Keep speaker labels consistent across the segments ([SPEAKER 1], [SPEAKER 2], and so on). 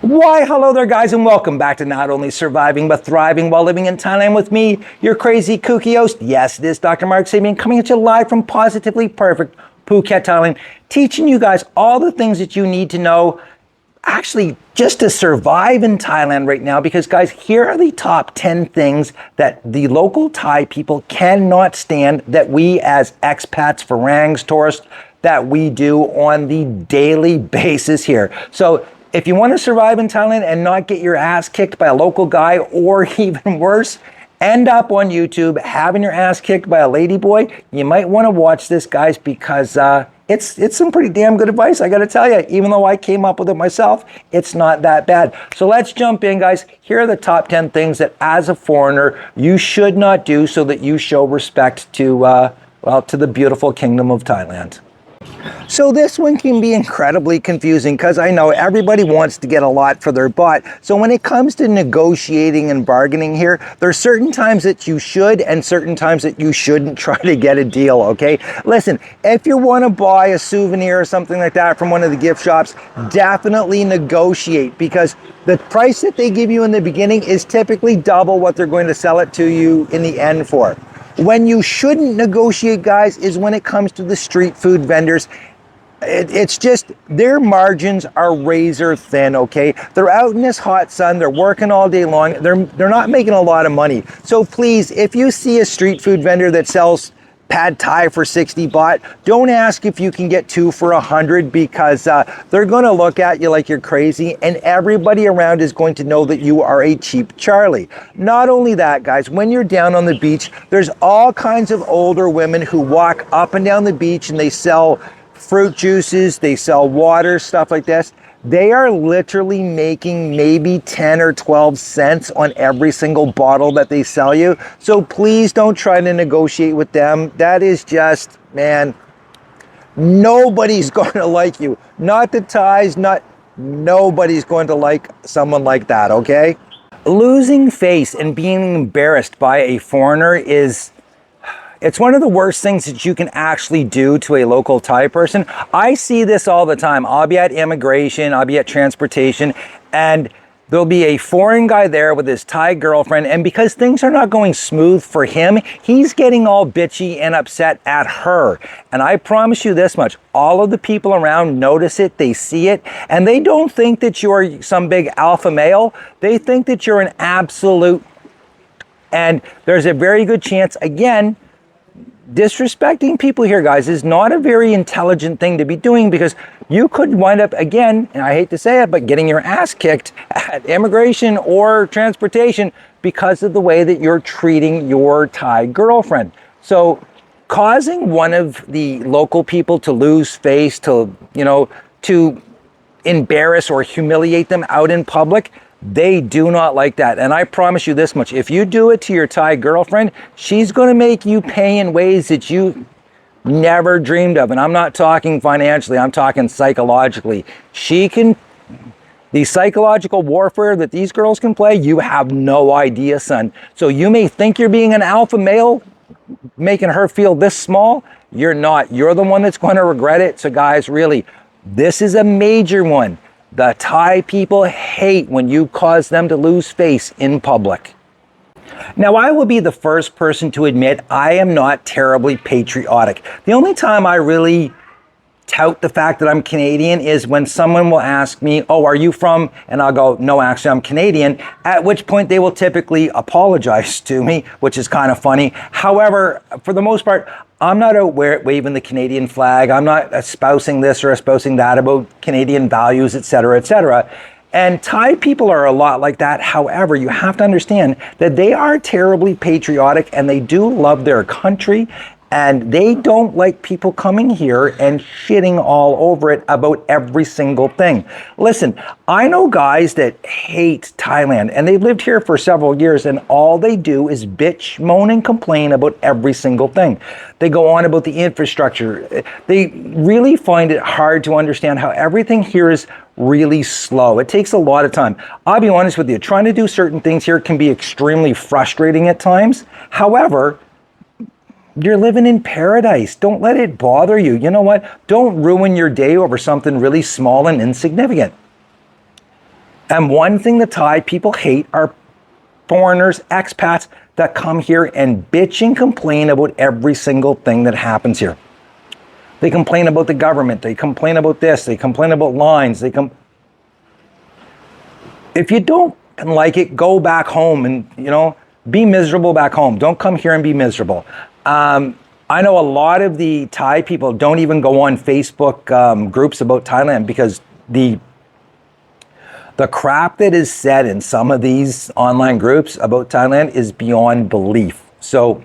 [SPEAKER 1] Why, hello there, guys, and welcome back to not only surviving but thriving while living in Thailand with me, your crazy kooky host. Yes, it is Dr. Mark Sabean coming at you live from Positively Perfect Phuket, Thailand, teaching you guys all the things that you need to know actually just to survive in Thailand right now. Because, guys, here are the top 10 things that the local Thai people cannot stand that we as expats, Farangs, tourists, that we do on the daily basis here. So if you want to survive in Thailand and not get your ass kicked by a local guy, or even worse, end up on YouTube having your ass kicked by a ladyboy, you might want to watch this, guys, because it's some pretty damn good advice, I got to tell you. Even though I came up with it myself, it's not that bad. So let's jump in, guys. Here are the top 10 things that as a foreigner you should not do so that you show respect to, to the beautiful kingdom of Thailand. So this one can be incredibly confusing because I know everybody wants to get a lot for their butt. So when it comes to negotiating and bargaining here, there's certain times that you should and certain times that you shouldn't try to get a deal, okay? Listen, if you want to buy a souvenir or something like that from one of the gift shops, definitely negotiate, because the price that they give you in the beginning is typically double what they're going to sell it to you in the end for. When you shouldn't negotiate, guys, is when it comes to the street food vendors. It's just their margins are razor thin, okay? They're out in this hot sun, they're working all day long, they're not making a lot of money. So please, if you see a street food vendor that sells pad thai for 60 baht, don't ask if you can get two for 100, because they're going to look at you like you're crazy, and everybody around is going to know that you are a cheap Charlie. Not only that, guys, when you're down on the beach, there's all kinds of older women who walk up and down the beach and they sell fruit juices, they sell water, stuff like this. They are literally making maybe 10 or 12 cents on every single bottle that they sell you. So please don't try to negotiate with them. That is just, man, nobody's going to like you. Not the Thais, nobody's going to like someone like that, okay? Losing face and being embarrassed by a foreigner it's one of the worst things that you can actually do to a local Thai person. I see this all the time. I'll be at immigration, I'll be at transportation, and there'll be a foreign guy there with his Thai girlfriend, and because things are not going smooth for him, he's getting all bitchy and upset at her. And I promise you this much, all of the people around notice it, they see it, and they don't think that you're some big alpha male. They think that you're an absolute, and there's a very good chance, again, disrespecting people here, guys, is not a very intelligent thing to be doing, because you could wind up, again, and I hate to say it, but getting your ass kicked at immigration or transportation because of the way that you're treating your Thai girlfriend. So causing one of the local people to lose face, to embarrass or humiliate them out in public, they do not like that. And I promise you this much, if you do it to your Thai girlfriend, she's going to make you pay in ways that you never dreamed of. And I'm not talking financially, I'm talking psychologically. The psychological warfare that these girls can play, you have no idea, son. So you may think you're being an alpha male, making her feel this small. You're not. You're the one that's going to regret it. So guys, really, this is a major one. The Thai people hate when you cause them to lose face in public. Now, I will be the first person to admit I am not terribly patriotic. The only time I really tout the fact that I'm Canadian is when someone will ask me, "Oh, are you from?" And I'll go, "No, actually, I'm Canadian," at which point they will typically apologize to me, which is kind of funny. However, for the most part, I'm not out waving the Canadian flag. I'm not espousing this or espousing that about Canadian values, etc., etc. And Thai people are a lot like that. However, you have to understand that they are terribly patriotic and they do love their country. And they don't like people coming here and shitting all over it about every single thing. Listen, I know guys that hate Thailand, and they've lived here for several years, and all they do is bitch, moan, and complain about every single thing. They go on about the infrastructure. They really find it hard to understand how everything here is really slow. It takes a lot of time. I'll be honest with you, trying to do certain things here can be extremely frustrating at times. However, you're living in paradise. Don't let it bother you. You know what? Don't ruin your day over something really small and insignificant. And one thing the Thai people hate are foreigners, expats that come here and bitch and complain about every single thing that happens here. They complain about the government. They complain about this. They complain about lines. If you don't like it, go back home and, be miserable back home. Don't come here and be miserable. I know a lot of the Thai people don't even go on Facebook groups about Thailand because the crap that is said in some of these online groups about Thailand is beyond belief. So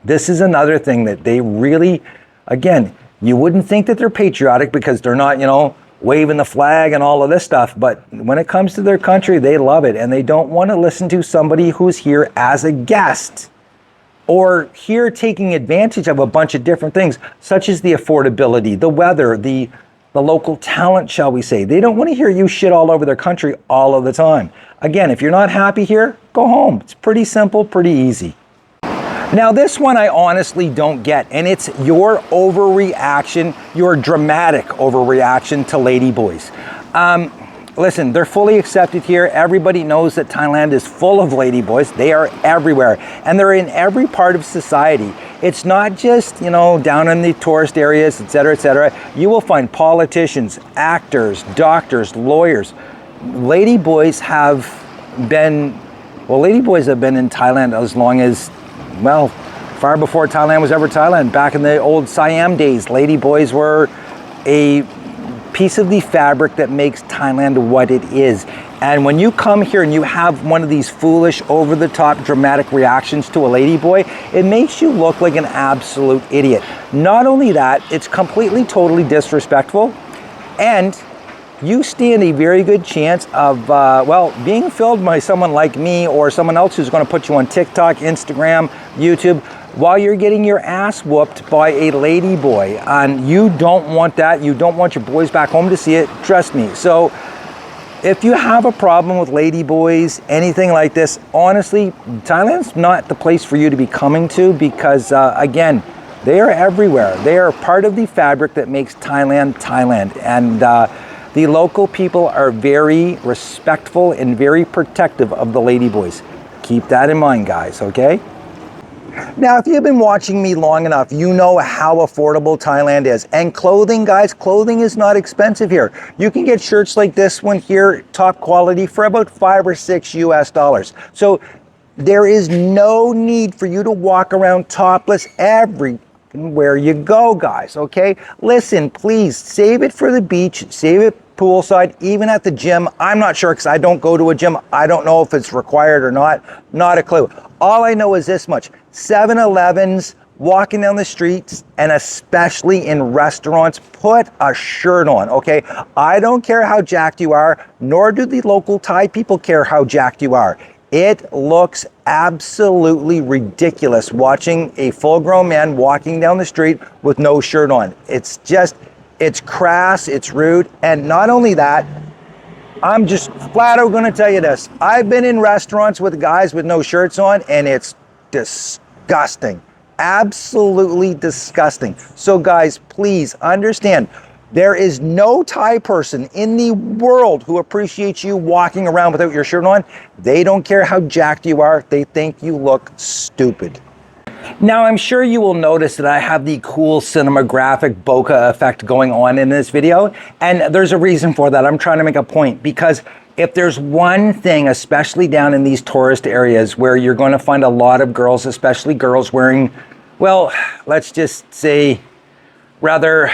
[SPEAKER 1] this is another thing that they really, again, you wouldn't think that they're patriotic because they're not, waving the flag and all of this stuff. But when it comes to their country, they love it. And they don't want to listen to somebody who's here as a guest or here taking advantage of a bunch of different things, such as the affordability, the weather, the local talent, shall we say. They don't want to hear you shit all over their country all of the time. Again, if you're not happy here, go home. It's pretty simple, pretty easy. Now, this one I honestly don't get, and it's your overreaction, your dramatic overreaction to ladyboys. Listen, they're fully accepted here. Everybody knows that Thailand is full of ladyboys. They are everywhere, and they're in every part of society. It's not just, down in the tourist areas, et cetera, et cetera. You will find politicians, actors, doctors, lawyers. Ladyboys have been in Thailand as long as, far before Thailand was ever Thailand. Back in the old Siam days, ladyboys were a piece of the fabric that makes Thailand what it is. And when you come here and you have one of these foolish, over-the-top, dramatic reactions to a ladyboy, it makes you look like an absolute idiot. Not only that, it's completely, totally disrespectful, and you stand a very good chance of, being filmed by someone like me or someone else who's going to put you on TikTok, Instagram, YouTube, while you're getting your ass whooped by a ladyboy. And you don't want that. You don't want your boys back home to see it. Trust me. So if you have a problem with ladyboys, anything like this, honestly, Thailand's not the place for you to be coming to because, again, they are everywhere. They are part of the fabric that makes Thailand, Thailand. And the local people are very respectful and very protective of the ladyboys. Keep that in mind, guys, okay? Now, if you've been watching me long enough, you know how affordable Thailand is. And clothing, guys, clothing is not expensive here. You can get shirts like this one here, top quality, for about $5 or $6 US. So there is no need for you to walk around topless everywhere you go, guys, okay? Listen, please, save it for the beach, save it poolside, even at the gym. I'm not sure because I don't go to a gym. I don't know if it's required or not. Not a clue. All I know is this much. 7-Elevens, walking down the streets, and especially in restaurants, put a shirt on, okay? I don't care how jacked you are, nor do the local Thai people care how jacked you are. It looks absolutely ridiculous watching a full-grown man walking down the street with no shirt on. It's crass, it's rude, and not only that, I'm just flat out gonna tell you this. I've been in restaurants with guys with no shirts on, and it's disgusting. Absolutely disgusting. So guys, please understand, there is no Thai person in the world who appreciates you walking around without your shirt on. They don't care how jacked you are. They think you look stupid. Now, I'm sure you will notice that I have the cool cinematographic bokeh effect going on in this video, and there's a reason for that. I'm trying to make a point, because if there's one thing, especially down in these tourist areas where you're going to find a lot of girls, especially girls wearing, well, let's just say rather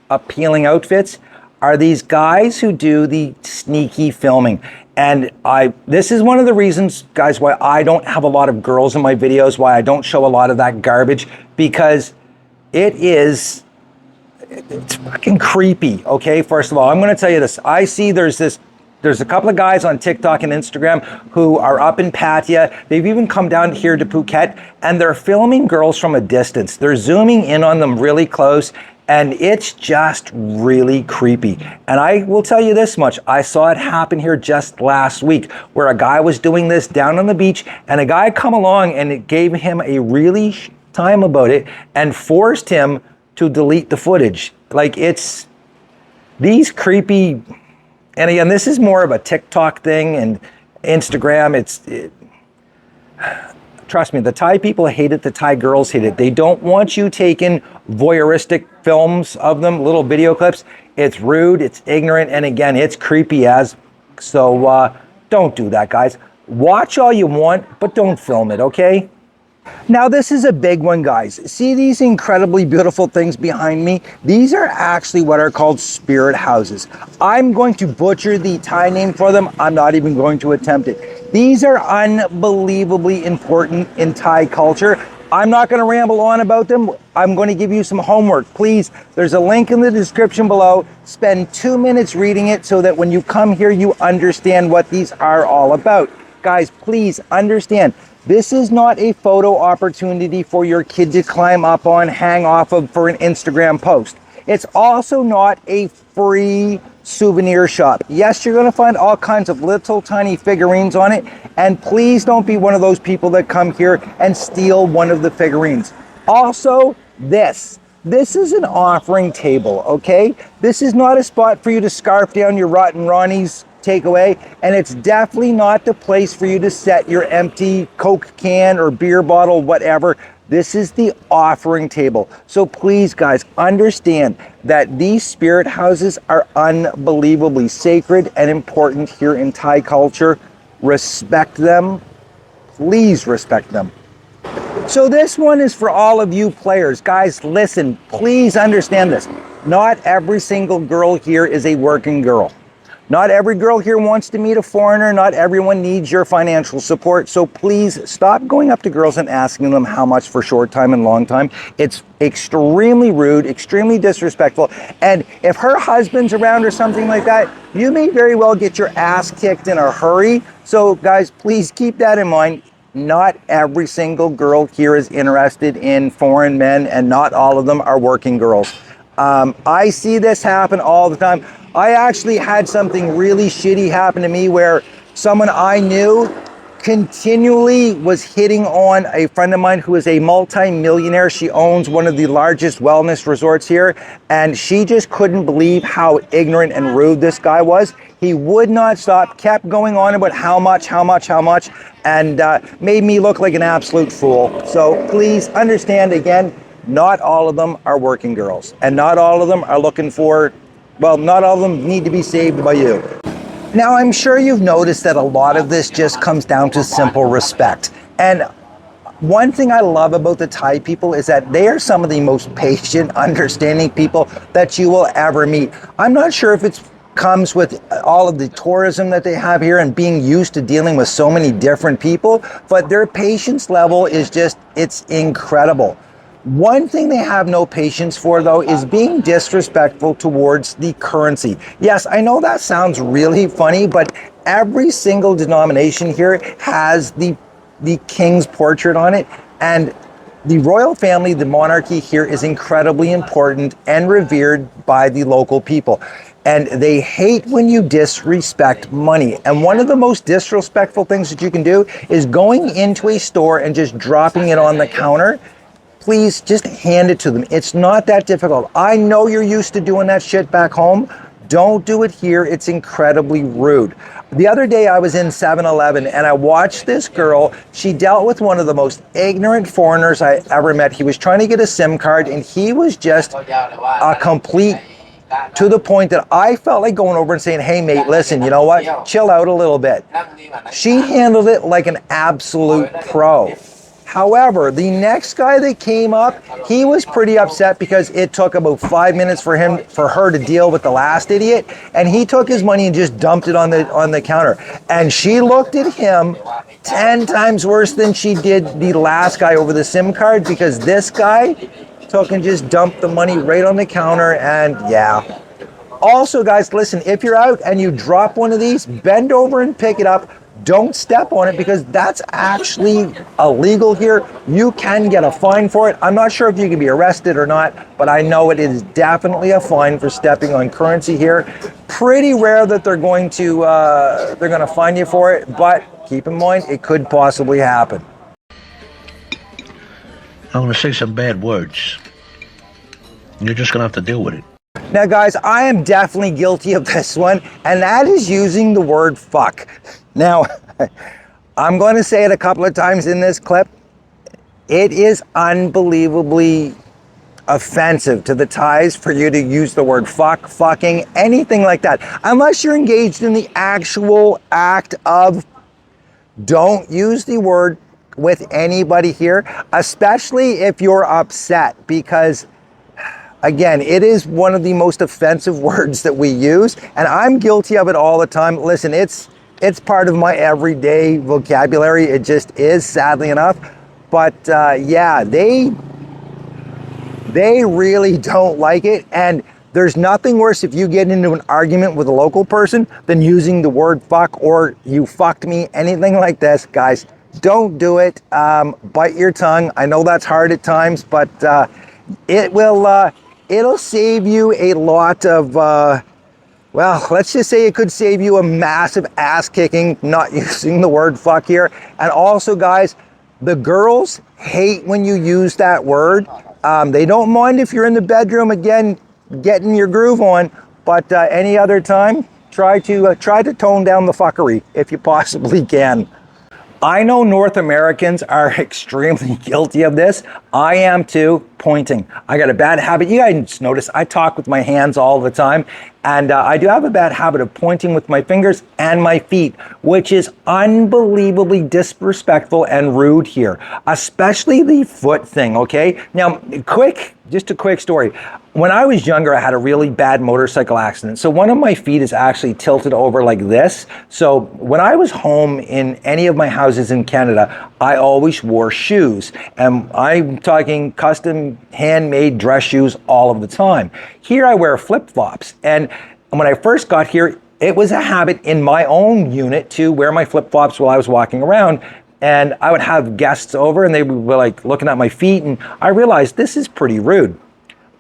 [SPEAKER 1] appealing outfits, are these guys who do the sneaky filming. And this is one of the reasons, guys, why I don't have a lot of girls in my videos, why I don't show a lot of that garbage, because it's fucking creepy, okay? First of all, I'm gonna tell you this. I see there's a couple of guys on TikTok and Instagram who are up in Pattaya. They've even come down here to Phuket, and they're filming girls from a distance. They're zooming in on them really close, and it's just really creepy. And I will tell you this much. I saw it happen here just last week, where a guy was doing this down on the beach, and a guy come along and it gave him a really time about it and forced him to delete the footage. Like, it's these creepy And again, this is more of a TikTok thing and Instagram. Trust me, the Thai people hate it, the Thai girls hate it. They don't want you taking voyeuristic films of them, little video clips. It's rude, it's ignorant, and again, it's creepy as. So don't do that, guys. Watch all you want, but don't film it, okay? Now this is a big one, guys. See these incredibly beautiful things behind me? These are actually what are called spirit houses. I'm going to butcher the Thai name for them. I'm not even going to attempt it. These are unbelievably important in Thai culture. I'm not going to ramble on about them. I'm going to give you some homework. Please, there's a link in the description below. Spend 2 minutes reading it so that when you come here, you understand what these are all about. Guys, please understand, this is not a photo opportunity for your kid to climb up on, hang off of for an Instagram post. It's also not a free souvenir shop. Yes, you're going to find all kinds of little tiny figurines on it, and please don't be one of those people that come here and steal one of the figurines. Also, this is an offering table, okay? This is not a spot for you to scarf down your Rotten Ronnie's takeaway, and it's definitely not the place for you to set your empty Coke can or beer bottle, whatever. This is the offering table. So please, guys, understand that these spirit houses are unbelievably sacred and important here in Thai culture. Respect them. Please respect them. So this one is for all of you players. Guys, listen, please understand this. Not every single girl here is a working girl. Not every girl here wants to meet a foreigner. Not everyone needs your financial support. So please stop going up to girls and asking them how much for short time and long time. It's extremely rude, extremely disrespectful. And if her husband's around or something like that, you may very well get your ass kicked in a hurry. So guys, please keep that in mind. Not every single girl here is interested in foreign men, and not all of them are working girls. I see this happen all the time. I actually had something really shitty happen to me where someone I knew continually was hitting on a friend of mine who is a multi-millionaire. She owns one of the largest wellness resorts here, and she just couldn't believe how ignorant and rude this guy was. He would not stop, kept going on about how much, and made me look like an absolute fool. So please understand, again, not all of them are working girls, and not all of them are looking for, well, not all of them need to be saved by you. Now, I'm sure you've noticed that a lot of this just comes down to simple respect. And one thing I love about the Thai people is that they are some of the most patient, understanding people that you will ever meet. I'm not sure if it comes with all of the tourism that they have here and being used to dealing with so many different people, but their patience level is just, it's incredible. One thing they have no patience for, though, is being disrespectful towards the currency. Yes, I know that sounds really funny, but every single denomination here has the king's portrait on it, and the royal family, the monarchy here, is incredibly important and revered by the local people. And they hate when you disrespect money. And one of the most disrespectful things that you can do is going into a store and just dropping it on the counter. Please just hand it to them. It's not that difficult. I know you're used to doing that shit back home. Don't do it here. It's incredibly rude. The other day I was in 7-Eleven and I watched this girl. She dealt with one of the most ignorant foreigners I ever met. He was trying to get a SIM card and he was just a complete, to the point that I felt like going over and saying, hey mate, listen, you know what? Chill out a little bit. She handled it like an absolute pro. However, the next guy that came up, he was pretty upset because it took about 5 minutes for her to deal with the last idiot, and he took his money and just dumped it on the counter. And she looked at him 10 times worse than she did the last guy over the SIM card, because this guy took and just dumped the money right on the counter, and yeah. Also, guys, listen, if you're out and you drop one of these, bend over and pick it up. Don't step on it, because that's actually illegal here. You can get a fine for it. I'm not sure if you can be arrested or not, but I know it is definitely a fine for stepping on currency here. Pretty rare that they're going to fine you for it, but keep in mind it could possibly happen.
[SPEAKER 2] I'm going to say some bad words. You're just going to have to deal with it.
[SPEAKER 1] Now guys, I am definitely guilty of this one, and that is using the word fuck. Now, I'm going to say it a couple of times in this clip. It is unbelievably offensive to the Thais for you to use the word fuck, fucking, anything like that. Unless you're engaged in the actual act of, don't use the word with anybody here, especially if you're upset, because again, it is one of the most offensive words that we use, and I'm guilty of it all the time. Listen, it's part of my everyday vocabulary. It just is, sadly enough. But yeah, they really don't like it, and there's nothing worse if you get into an argument with a local person than using the word fuck or you fucked me, anything like this. Guys, don't do it. Bite your tongue. I know that's hard at times, but it'll save you a lot of, well, let's just say it could save you a massive ass kicking not using the word fuck here. And also, guys, the girls hate when you use that word. They don't mind if you're in the bedroom, again, getting your groove on, but any other time, try to tone down the fuckery if you possibly can. I know North Americans are extremely guilty of this. I am too, pointing. I got a bad habit. You guys notice I talk with my hands all the time, and I do have a bad habit of pointing with my fingers and my feet, which is unbelievably disrespectful and rude here, especially the foot thing, okay? Now, just a quick story. When I was younger, I had a really bad motorcycle accident. So one of my feet is actually tilted over like this. So when I was home in any of my houses in Canada, I always wore shoes. And I'm talking custom handmade dress shoes all of the time. Here I wear flip-flops. And when I first got here, it was a habit in my own unit to wear my flip-flops while I was walking around. And I would have guests over and they would be like looking at my feet, and I realized this is pretty rude.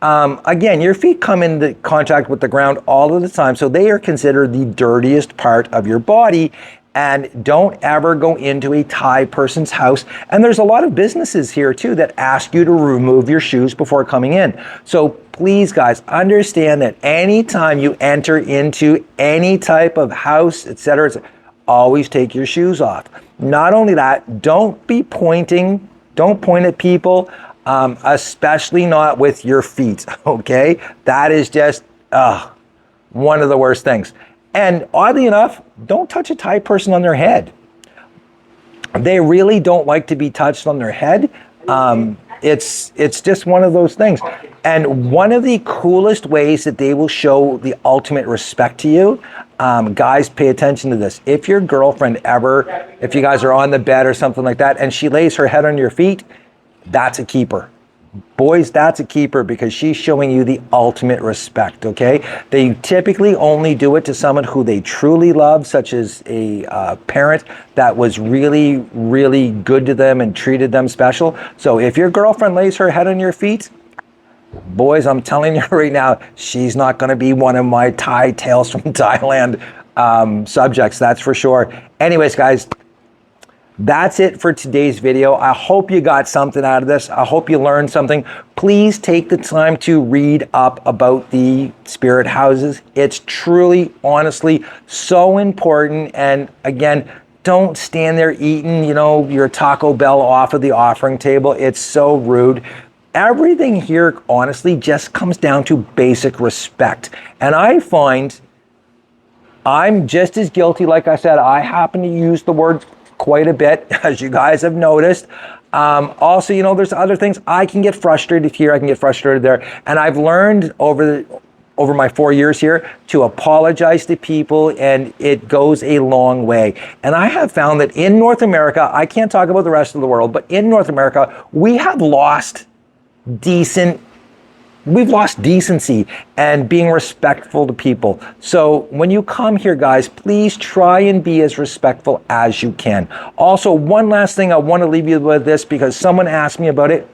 [SPEAKER 1] Again, your feet come into contact with the ground all of the time, so they are considered the dirtiest part of your body. And don't ever go into a Thai person's house. And there's a lot of businesses here too that ask you to remove your shoes before coming in. So please, guys, understand that anytime you enter into any type of house, etc., always take your shoes off. Not only that, don't be pointing. Don't point at people. Especially not with your feet, okay? That is just one of the worst things. And oddly enough, don't touch a Thai person on their head. They really don't like to be touched on their head. It's just one of those things. And one of the coolest ways that they will show the ultimate respect to you, guys, pay attention to this. If your girlfriend if you guys are on the bed or something like that, and she lays her head on your feet, that's a keeper. Boys, that's a keeper because she's showing you the ultimate respect, okay? They typically only do it to someone who they truly love, such as a parent that was really, really good to them and treated them special. So if your girlfriend lays her head on your feet, boys, I'm telling you right now, she's not going to be one of my Thai tales from Thailand subjects, that's for sure. Anyways, guys, that's it for today's video. I hope you got something out of this. I hope you learned something. Please take the time to read up about the spirit houses. It's truly, honestly, so important. And again, don't stand there eating, your Taco Bell off of the offering table. It's so rude. Everything here, honestly, just comes down to basic respect. And I find I'm just as guilty. Like I said, I happen to use the word quite a bit, as you guys have noticed. Also, there's other things. I can get frustrated here, I can get frustrated there. And I've learned over my 4 years here to apologize to people, and it goes a long way. And I have found that in North America, I can't talk about the rest of the world, but in North America, we've lost decency and being respectful to people. So when you come here, guys, please try and be as respectful as you can. Also, one last thing I want to leave you with this, because someone asked me about it.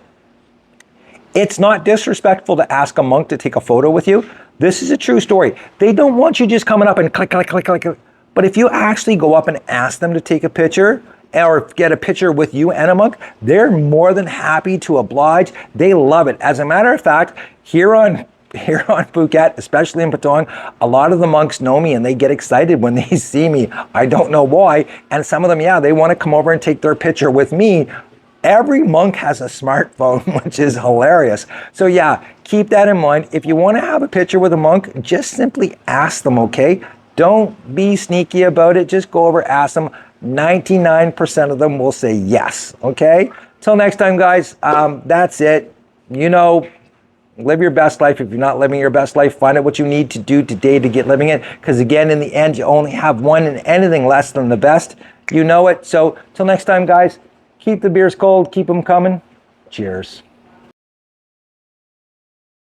[SPEAKER 1] It's not disrespectful to ask a monk to take a photo with you. This is a true story. They don't want you just coming up and click, click, click, click. But if you actually go up and ask them to take a picture, or get a picture with you and a monk, they're more than happy to oblige. They love it. As a matter of fact, here on here on Phuket, especially in Patong, a lot of the monks know me and they get excited when they see me. I don't know why. And some of them, yeah, they want to come over and take their picture with me. Every monk has a smartphone, which is hilarious. So yeah, keep that in mind. If you want to have a picture with a monk, just simply ask them, okay? Don't be sneaky about it. Just go over, ask them. 99% of them will say yes, okay? Till next time, guys, that's it. You know, live your best life. If you're not living your best life, find out what you need to do today to get living it. Because again, in the end, you only have one, and anything less than the best, you know it. So till next time, guys, keep the beers cold, keep them coming. Cheers.